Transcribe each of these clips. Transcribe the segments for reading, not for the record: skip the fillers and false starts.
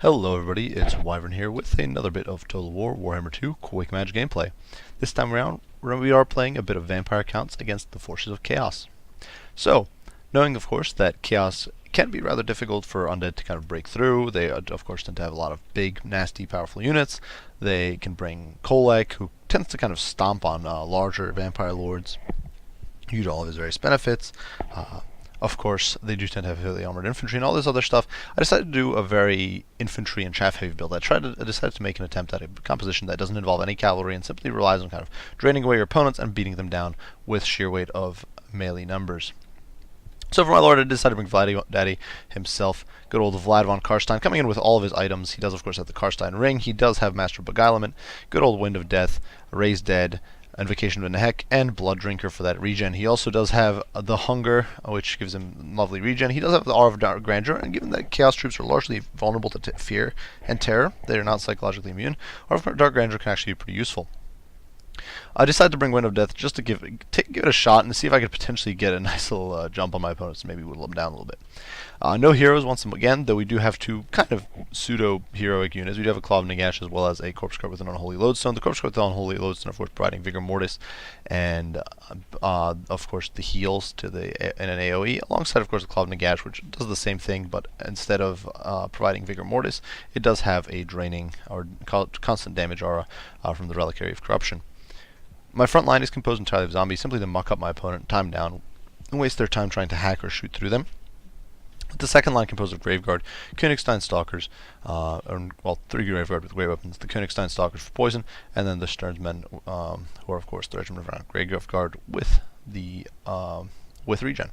Hello everybody, it's Wyvern here with another bit of Total War Warhammer 2 Quake Match gameplay. This time around, we are playing a bit of Vampire Counts against the forces of Chaos. So, knowing of course that Chaos can be rather difficult for Undead to kind of break through, they of course tend to have a lot of big, nasty, powerful units. They can bring Kolek, who tends to kind of stomp on larger Vampire Lords, use all of his various benefits. Of course, they do tend to have heavily armored infantry and all this other stuff. I decided to do a very infantry and chaff heavy build. I decided to make an attempt at a composition that doesn't involve any cavalry and simply relies on kind of draining away your opponents and beating them down with sheer weight of melee numbers. So for my lord, I decided to bring Vlad Daddy himself, good old Vlad von Karstein, coming in with all of his items. He does of course have the Karstein ring, he does have Master of Beguilement, good old Wind of Death, Raise Dead, Invocation of Nehek, and Blood Drinker for that regen. He also does have the Hunger, which gives him lovely regen. He does have the Aura of Dark Grandeur, and given that Chaos troops are largely vulnerable to fear and terror, they are not psychologically immune, Aura of Dark Grandeur can actually be pretty useful. I decided to bring Wind of Death just to give it a shot and see if I could potentially get a nice little jump on my opponents and maybe whittle them down a little bit. No heroes once again, though we do have two kind of pseudo-heroic units. We do have a Claw of Nagash as well as a Corpse Cart with an Unholy Lodestone. The Corpse Cart with the Unholy Lodestone, of course, providing Vigor Mortis and, of course, the heals to in an AoE, alongside, of course, the Claw of Nagash, which does the same thing, but instead of providing Vigor Mortis, it does have a draining or constant damage aura from the Reliquary of Corruption. My front line is composed entirely of zombies, simply to muck up my opponent, time down, and waste their time trying to hack or shoot through them. The second line composed of Graveguard, Königstein Stalkers, three Graveguard with great weapons, the Königstein Stalkers for poison, and then the Sternsmen, who are of course the Regiment of Graveguard with regen.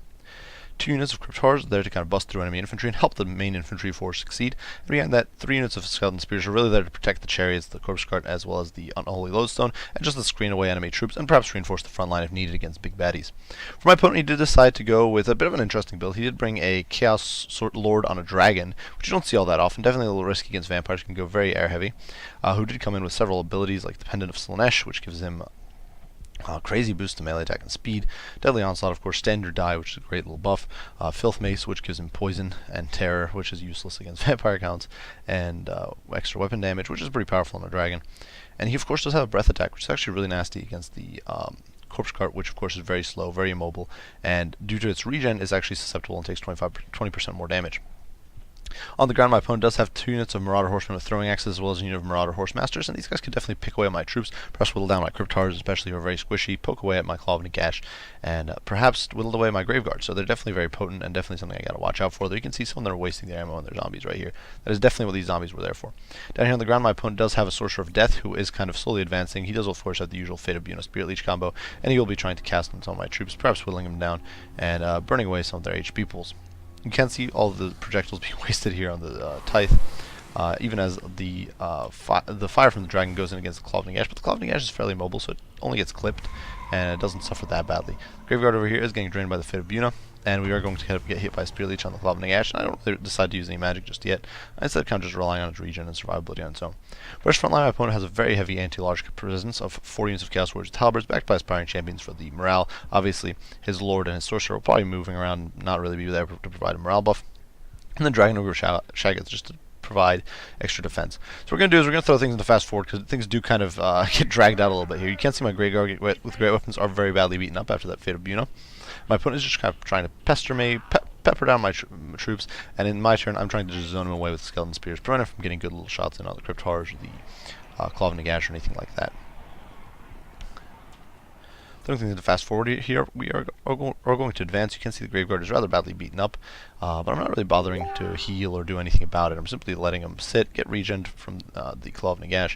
Two units of Crypt Horrors there to kind of bust through enemy infantry and help the main infantry force succeed. And behind that, 3 units of Skeleton Spears are really there to protect the chariots, the Corpse Cart, as well as the Unholy Lodestone, and just to screen away enemy troops and perhaps reinforce the front line if needed against big baddies. For my opponent, he did decide to go with a bit of an interesting build. He did bring a Chaos Lord on a dragon, which you don't see all that often. Definitely a little risky against vampires, can go very air heavy. Who did come in with several abilities like the Pendant of Slaanesh, which gives him crazy boost to melee attack and speed. Deadly Onslaught, of course, Stand or Die, which is a great little buff. Filth Mace, which gives him poison and terror, which is useless against vampire counts. And extra weapon damage, which is pretty powerful on a dragon. And he, of course, does have a Breath Attack, which is actually really nasty against the Corpse Cart, which, of course, is very slow, very immobile, and due to its regen, is actually susceptible and takes 20% more damage. On the ground, my opponent does have 2 units of Marauder Horsemen with throwing axes, as well as a unit of Marauder Horse Masters, and these guys can definitely pick away at my troops, perhaps whittle down my Crypt Horrors, especially who are very squishy, poke away at my Claw of Nagash, and perhaps whittle away my Graveguard. So they're definitely very potent and definitely something I gotta watch out for. Though you can see some of them are wasting their ammo on their zombies right here. That is definitely what these zombies were there for. Down here on the ground, my opponent does have a Sorcerer of Death, who is kind of slowly advancing. He does, of course, have the usual Fate of Buna Spirit Leech combo, and he will be trying to cast on some of my troops, perhaps whittling them down and burning away some of their HP pools. You can see all of the projectiles being wasted here on the Tithe, even as the fire from the dragon goes in against the Claw of Nagash, but the Claw of Nagash is fairly mobile, so it only gets clipped, and it doesn't suffer that badly. The Graveguard over here is getting drained by the Fate of Buna, and we are going to kind of get hit by a Spear Leech on the Claw of Nagash, and I don't really decide to use any magic just yet. Instead, kind of just relying on its regen and survivability on its own. First front line, my opponent has a very heavy anti-large presence of 4 units of Chaos Warriors with Halberds, backed by Aspiring Champions for the morale. Obviously, his Lord and his Sorcerer will probably be moving around, not really be there to provide a morale buff. And then Dragon Ogre Shaggoths just to provide extra defense. So what we're going to do is we're going to throw things into fast forward, because things do kind of get dragged out a little bit here. You can see my Graveguard with great weapons are very badly beaten up after that Fate of Buna. My opponent is just kind of trying to pester me, pepper down my troops, and in my turn, I'm trying to just zone him away with Skeleton Spears, preventing him from getting good little shots in on the Crypt Horrors or the Claw of Nagash or anything like that. Throwing things into fast forward here, we are going to advance. You can see the Graveguard is rather badly beaten up, but I'm not really bothering to heal or do anything about it. I'm simply letting him sit, get regened from the Claw of Nagash,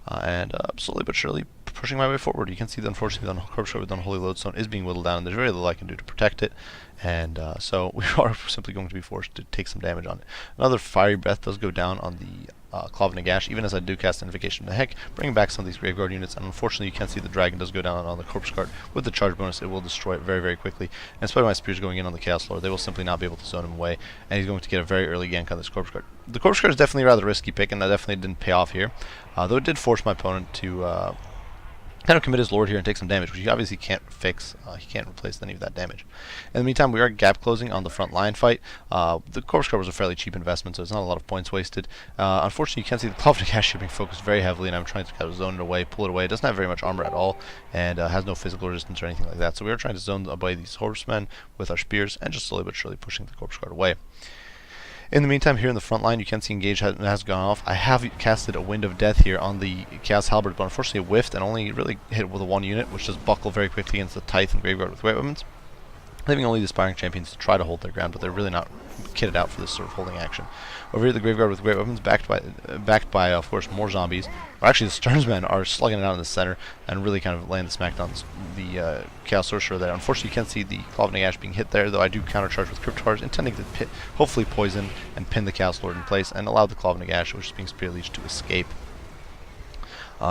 and slowly but surely pushing my way forward. You can see that unfortunately the Corpse Cart with the Unholy Lodestone is being whittled down, and there's very little I can do to protect it, and so we are simply going to be forced to take some damage on it. Another Fiery Breath does go down on the Claw of Nagash, even as I do cast Invocation of Nehek, bringing back some of these Graveguard units, and unfortunately you can see the Dragon does go down on the Corpse Cart. With the charge bonus, it will destroy it very, very quickly, and in spite of my Spears going in on the Chaos Lord, they will simply not be able to zone him away, and he's going to get a very early gank on this Corpse Cart. The Corpse Cart is definitely a rather risky pick, and that definitely didn't pay off here, though it did force my opponent to kind of commit his lord here and take some damage, which he obviously can't fix. He can't replace any of that damage. In the meantime, we are gap closing on the front line fight. The Corpse Guard was a fairly cheap investment, so it's not a lot of points wasted. Unfortunately, you can see the Claw of Nagash being focused very heavily, and I'm trying to kind of zone it away, pull it away. It doesn't have very much armor at all, and has no physical resistance or anything like that. So we are trying to zone away these horsemen with our spears, and just slowly but surely pushing the Corpse Guard away. In the meantime, here in the front line, you can see Engage has gone off. I have casted a Wind of Death here on the Chaos Halberd, but unfortunately it whiffed and only really hit with a one unit, which just buckled very quickly against the Tithe and Graveguard with great weapons, leaving only the Aspiring Champions to try to hold their ground, but they're really not kitted out for this sort of holding action. Over here, the Graveguard with great weapons, backed by of course, more zombies. Or actually, the Sternsmen are slugging it out in the center and really kind of laying the smackdown on the Chaos Sorcerer there. Unfortunately, you can't see the Claw of Nagash being hit there, though I do countercharge with Cryptards, intending to hopefully poison and pin the Chaos Lord in place and allow the Claw of Nagash, which is being Spear Leech, to escape.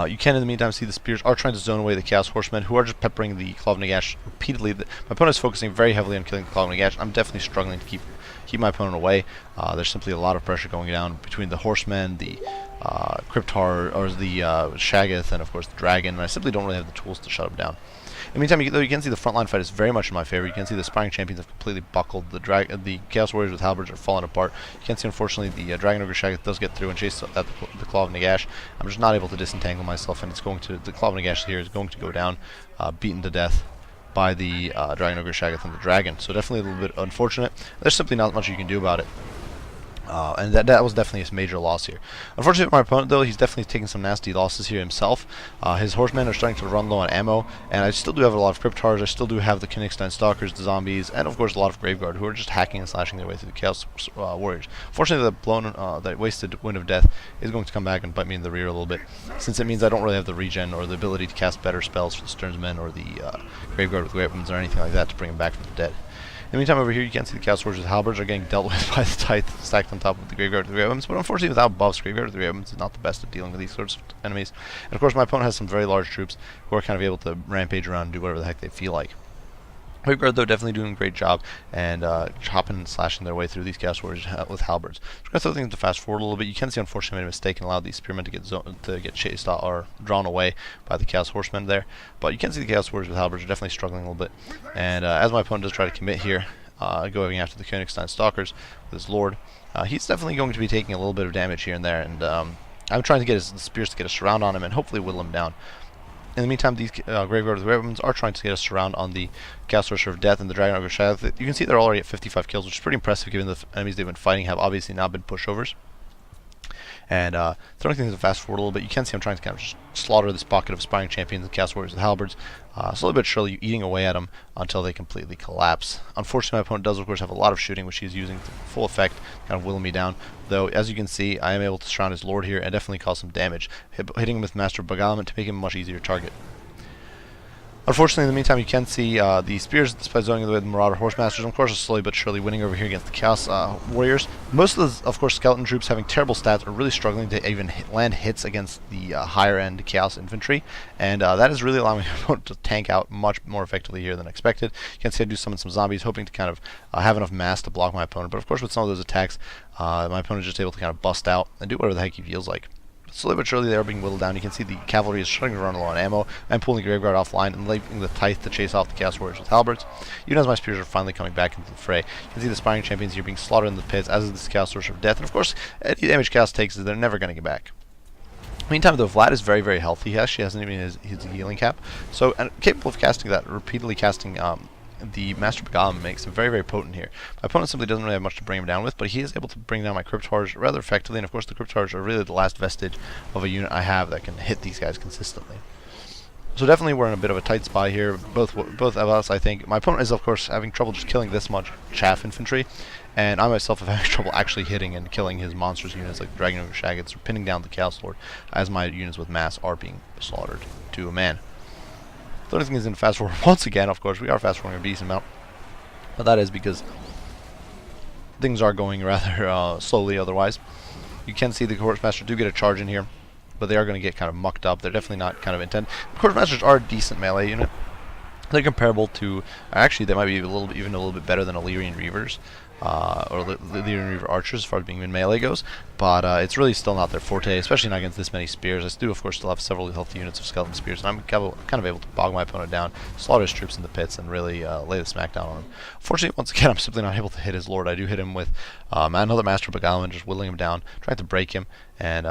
You can, in the meantime, see the spears are trying to zone away the Chaos Horsemen, who are just peppering the Claw of Nagash repeatedly. My opponent is focusing very heavily on killing the Claw of Nagash. I'm definitely struggling to keep my opponent away. There's simply a lot of pressure going down between the Horsemen, the Cryptar, or the Shaggoth, and of course the Dragon, and I simply don't really have the tools to shut him down. In the meantime, you can see the frontline fight is very much in my favor. You can see the Aspiring Champions have completely buckled. The Chaos Warriors with Halberds are falling apart. You can see, unfortunately, the Dragon Ogre Shaggoth does get through and chase at the Claw of Nagash. I'm just not able to disentangle myself, and the Claw of Nagash here is going to go down, beaten to death by the Dragon Ogre Shaggoth and the Dragon. So definitely a little bit unfortunate. There's simply not much you can do about it. And that was definitely a major loss here. Unfortunately for my opponent, though, he's definitely taking some nasty losses here himself. His horsemen are starting to run low on ammo, and I still do have a lot of Cryptars. I still do have the Königstein Stalkers, the zombies, and of course a lot of Graveguard, who are just hacking and slashing their way through the Chaos Warriors. Fortunately, that wasted Wind of Death is going to come back and bite me in the rear a little bit, since it means I don't really have the regen or the ability to cast better spells for the Sternsmen or the Graveguard with weapons or anything like that to bring him back from the dead. In the meantime, over here, you can see the Chaos Warriors with Halberds are getting dealt with by the Tithe stacked on top of the Graveguard with the weapons, but unfortunately, without buffs, Graveguard with the weapons is not the best at dealing with these sorts of enemies. And of course, my opponent has some very large troops who are kind of able to rampage around and do whatever the heck they feel like. Graveguard, though, definitely doing a great job and chopping and slashing their way through these Chaos Warriors with Halberds. So we're going to throw things to fast forward a little bit. You can see, unfortunately, I made a mistake and allowed these Spearmen to get chased or drawn away by the Chaos Horsemen there. But you can see the Chaos Warriors with Halberds are definitely struggling a little bit. And as my opponent does try to commit here, going after the Königstein Stalkers with his Lord, he's definitely going to be taking a little bit of damage here and there. And I'm trying to get the spears to get a surround on him and hopefully whittle him down. In the meantime, these Graveguard with weapons are trying to get a surround on the Chaos Sorcerer of Death and the Dragon Ogre Shaggoth. You can see they're already at 55 kills, which is pretty impressive given the enemies they've been fighting have obviously not been pushovers. And throwing things to fast forward a little bit, you can see I'm trying to kind of just slaughter this pocket of Aspiring Champions and Chaos Warriors with Halberds, slowly but surely eating away at them until they completely collapse. Unfortunately, my opponent does, of course, have a lot of shooting, which he's using to full effect, kind of whittling me down. Though, as you can see, I am able to surround his Lord here and definitely cause some damage, hitting him with Master of Beguilement to make him a much easier target. Unfortunately, in the meantime, you can see the spears despite zoning away the Marauder Horsemasters, of course, are slowly but surely winning over here against the Chaos Warriors. Most of the, of course, skeleton troops having terrible stats are really struggling to even land hits against the higher-end Chaos Infantry, and that is really allowing my opponent to tank out much more effectively here than expected. You can see I do summon some zombies, hoping to kind of have enough mass to block my opponent, but of course, with some of those attacks, my opponent is just able to kind of bust out and do whatever the heck he feels like. Slowly but surely they are being whittled down. You can see the cavalry is starting to run low on ammo. I'm pulling the Graveguard offline and leaving the Tithe to chase off the Chaos Warriors with Halberds. Even as my spears are finally coming back into the fray, you can see the Aspiring Champions here being slaughtered in the pits, as is this Chaos Sorcerer of Death. And of course, any damage Chaos takes is they're never going to get back. Meantime, though, Vlad is very, very healthy. He actually hasn't even his healing cap, so capable of casting that, repeatedly casting the Master Beguilement makes him very, very potent here. My opponent simply doesn't really have much to bring him down with, but he is able to bring down my Cryptars rather effectively, and of course the Cryptars are really the last vestige of a unit I have that can hit these guys consistently. So definitely we're in a bit of a tight spot here, both of us, I think. My opponent is, of course, having trouble just killing this much chaff infantry, and I myself have had trouble actually hitting and killing his monstrous units like the Dragon Ogre Shaggoths or pinning down the Chaos Lord, as my units with mass are being slaughtered to a man. The only thing is in fast forward once again, of course, we are fast forwarding a decent amount, but that is because things are going rather slowly otherwise. You can see the Horsemasters do get a charge in here, but they are going to get kind of mucked up. They're definitely not kind of intent. The Horsemasters are a decent melee unit. They're comparable to, actually they might be even a little bit better than Illyrian Reavers. or Leader and Reaver archers as far as being in melee goes, but it's really still not their forte, especially not against this many spears. I do, of course, still have several healthy units of skeleton spears, and I'm kind of able to bog my opponent down, slaughter his troops in the pits, and really lay the smackdown on him. Unfortunately, once again, I'm simply not able to hit his lord. I do hit him with another Master of Beguilement, just whittling him down, trying to break him, and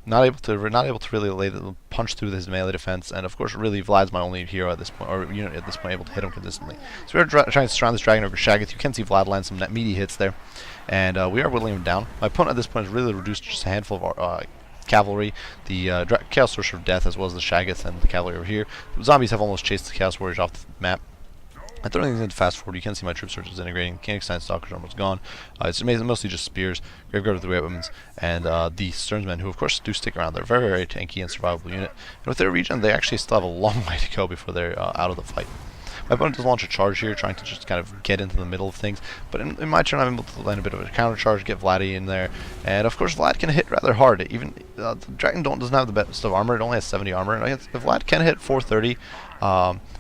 not able to really lay the punch through his melee defense, and of course, really Vlad's my only hero at this point, or unit at this point, able to hit him consistently. So we're trying to surround this dragon over Shaggoth. You can see Vlad land some meaty hits there, and we are whittling him down. My opponent at this point has really reduced just a handful of cavalry, the Chaos Sorcerer of Death, as well as the Shaggoth and the cavalry over here. The zombies have almost chased the Chaos Warriors off the map. And throwing things into fast forward, you can see my troop search is integrating. Koenigstein Stalker's armor is gone. It's amazing, mostly just spears, Graveguard with the great weapons, and the Stearnsmen, who of course do stick around. They're very, very tanky and survivable unit. And with their regen, they actually still have a long way to go before they're out of the fight. My opponent does launch a charge here, trying to just kind of get into the middle of things. But in my turn, I'm able to land a bit of a counter charge, get Vladdy in there, and of course Vlad can hit rather hard. Even the dragon doesn't have the best of armor; it only has 70 armor. And Vlad can hit 430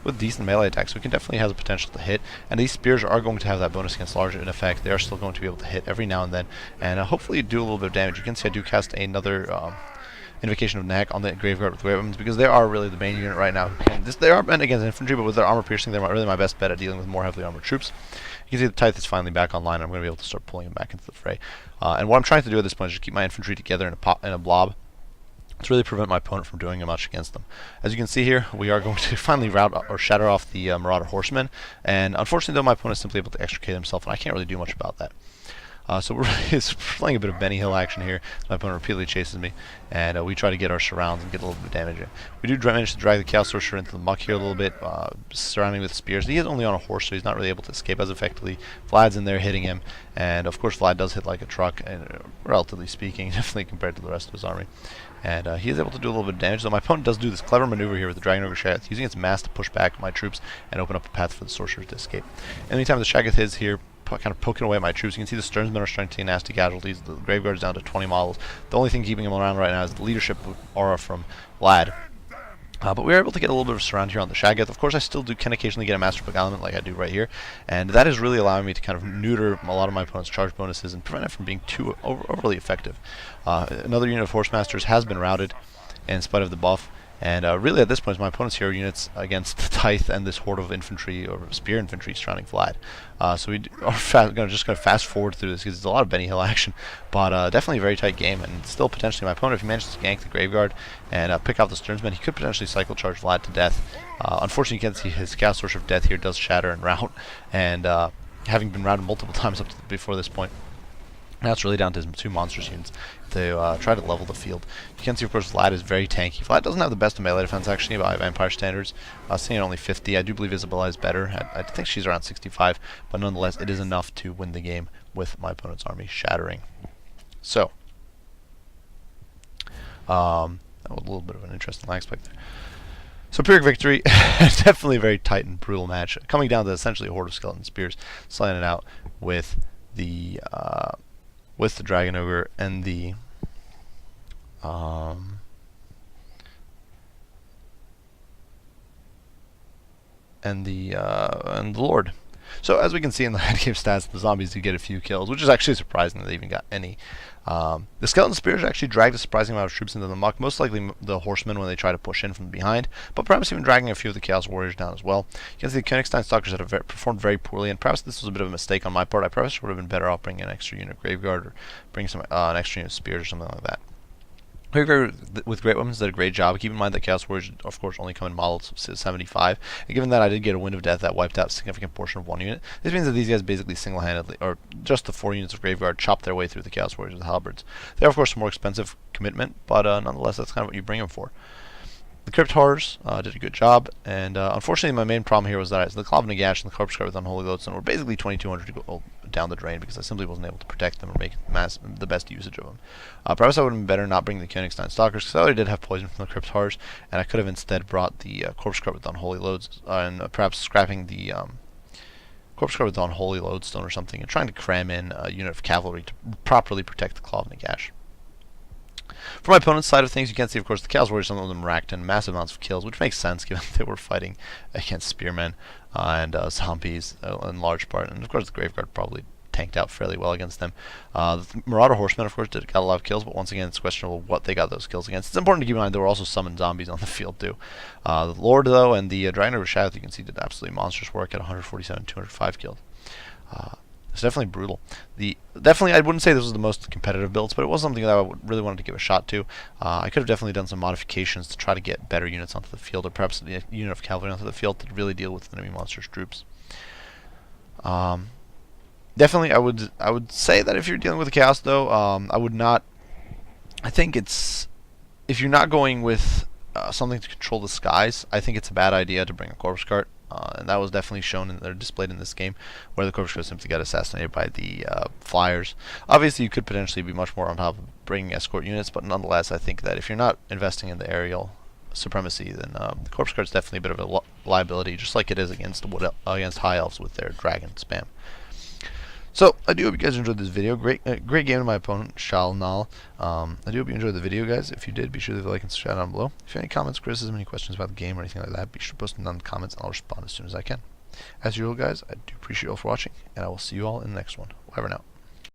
with decent melee attacks, so it can definitely has the potential to hit. And these spears are going to have that bonus against large in effect. They are still going to be able to hit every now and then, and hopefully do a little bit of damage. You can see I do cast another Invocation of Knack on the Graveguard with great weapons, because they are really the main unit right now. They are meant against infantry, but with their armor piercing, they're really my best bet at dealing with more heavily armored troops. You can see the Tithe is finally back online. I'm going to be able to start pulling him back into the fray. And what I'm trying to do at this point is just keep my infantry together in a blob to really prevent my opponent from doing much against them. As you can see here, we are going to finally rout or shatter off the Marauder Horsemen, and unfortunately though, my opponent is simply able to extricate himself, and I can't really do much about that. So we're playing a bit of Benny Hill action here. My opponent repeatedly chases me, and we try to get our surrounds and get a little bit of damage in. We do manage to drag the Chaos Sorcerer into the muck here a little bit, surrounding with spears. He is only on a horse, so he's not really able to escape as effectively. Vlad's in there hitting him, and of course Vlad does hit like a truck, and relatively speaking, definitely compared to the rest of his army. And he is able to do a little bit of damage, though my opponent does do this clever maneuver here with the Dragon Ogre Shaggoth, using its mass to push back my troops and open up a path for the Sorcerer to escape. Anytime the Shaggoth is here, kind of poking away at my troops, you can see the Stearnsmen are starting to take nasty casualties. The Graveguard is down to 20 models. The only thing keeping him around right now is the leadership aura from Vlad. But we are able to get a little bit of surround here on the Shaggoth. Of course, I still can occasionally get a Master Beguilement like I do right here, and that is really allowing me to kind of neuter a lot of my opponent's charge bonuses and prevent it from being too overly effective. Another unit of Horse Masters has been routed in spite of the buff. And really, at this point, my opponent's hero units against the Tithe and this horde of infantry, or spear infantry, surrounding Vlad. So we are going to fast forward through this, because it's a lot of Benny Hill action, but definitely a very tight game, and still potentially my opponent, if he manages to gank the Graveguard and pick off the Stearnsmen, he could potentially cycle charge Vlad to death. Unfortunately, you can see his Chaos Sorcerer of Death here does shatter and rout, and having been routed multiple times before this point, now it's really down to his two monstrous units to try to level the field. You can see, of course, Vlad is very tanky. Vlad doesn't have the best of melee defense, actually, by Vampire standards. Seeing only 50. I do believe Isabella is better. I think she's around 65, but nonetheless, it is enough to win the game with my opponent's army shattering. So, that was a little bit of an interesting aspect there. So Pyrrhic victory, definitely a very tight and brutal match, coming down to essentially a horde of skeleton spears, slaying it out with the Dragon Ogre and the Lord. So as we can see in the head game stats, the zombies do get a few kills, which is actually surprising that they even got any. The skeleton spears actually dragged a surprising amount of troops into the muck, most likely the horsemen when they try to push in from behind, but perhaps even dragging a few of the Chaos Warriors down as well. You can see the Koenigstein Stalkers have performed very poorly, and perhaps this was a bit of a mistake on my part. I perhaps would have been better off bringing an extra unit of Graveguard, or bringing some an extra unit of spears or something like that. Graveguard with great weapons did a great job. Keep in mind that Chaos Warriors, of course, only come in models of 75. And given that I did get a Wind of Death that wiped out a significant portion of one unit, this means that these guys basically single-handedly, or just the 4 units of Graveguard, chopped their way through the Chaos Warriors with halberds. They are, of course, a more expensive commitment, but nonetheless, that's kind of what you bring them for. The Crypt Horrors did a good job, and unfortunately my main problem here was that the Claw of Nagash and the Corpse Cart with Unholy Lodestone were basically 2200 to go down the drain, because I simply wasn't able to protect them or make the best usage of them. Perhaps I would have been better not bringing the Koenigstein Stalkers, because I already did have poison from the Crypt Horrors, and I could have instead brought the Corpse Cart with Unholy Loads, and perhaps scrapping the Corpse Cart with Unholy Lodestone or something, and trying to cram in a unit of cavalry to properly protect the Claw of Nagash. For my opponent's side of things, you can see, of course, the Chaos Warriors, some of them racked in massive amounts of kills, which makes sense given they were fighting against spearmen and zombies in large part. And of course, the Graveguard probably tanked out fairly well against them. The Marauder Horsemen, of course, got a lot of kills, but once again, it's questionable what they got those kills against. It's important to keep in mind there were also summoned zombies on the field too. The Lord, though, and the Dragon of Shadow, you can see, did absolutely monstrous work at 147, 205 kills. It's definitely brutal. Definitely, I wouldn't say this was the most competitive builds, but it was something that I really wanted to give a shot to. I could have definitely done some modifications to try to get better units onto the field, or perhaps a unit of cavalry onto the field to really deal with enemy monsters' troops. Definitely, I would say that if you're dealing with a chaos, though, I would not. I think it's if you're not going with something to control the skies, I think it's a bad idea to bring a corpse cart. And that was definitely shown or displayed in this game, where the corpse cart simply got assassinated by the flyers. Obviously, you could potentially be much more on top of bringing escort units, but nonetheless, I think that if you're not investing in the aerial supremacy, then the corpse cart's definitely a bit of a liability, just like it is against high elves with their dragon spam. So, I do hope you guys enjoyed this video. Great game to my opponent, Shal Nal. I do hope you enjoyed the video, guys. If you did, be sure to leave a like and subscribe down below. If you have any comments, criticism, any questions about the game or anything like that, be sure to post them down in the comments, and I'll respond as soon as I can. As usual, guys, I do appreciate you all for watching, and I will see you all in the next one. Over and out.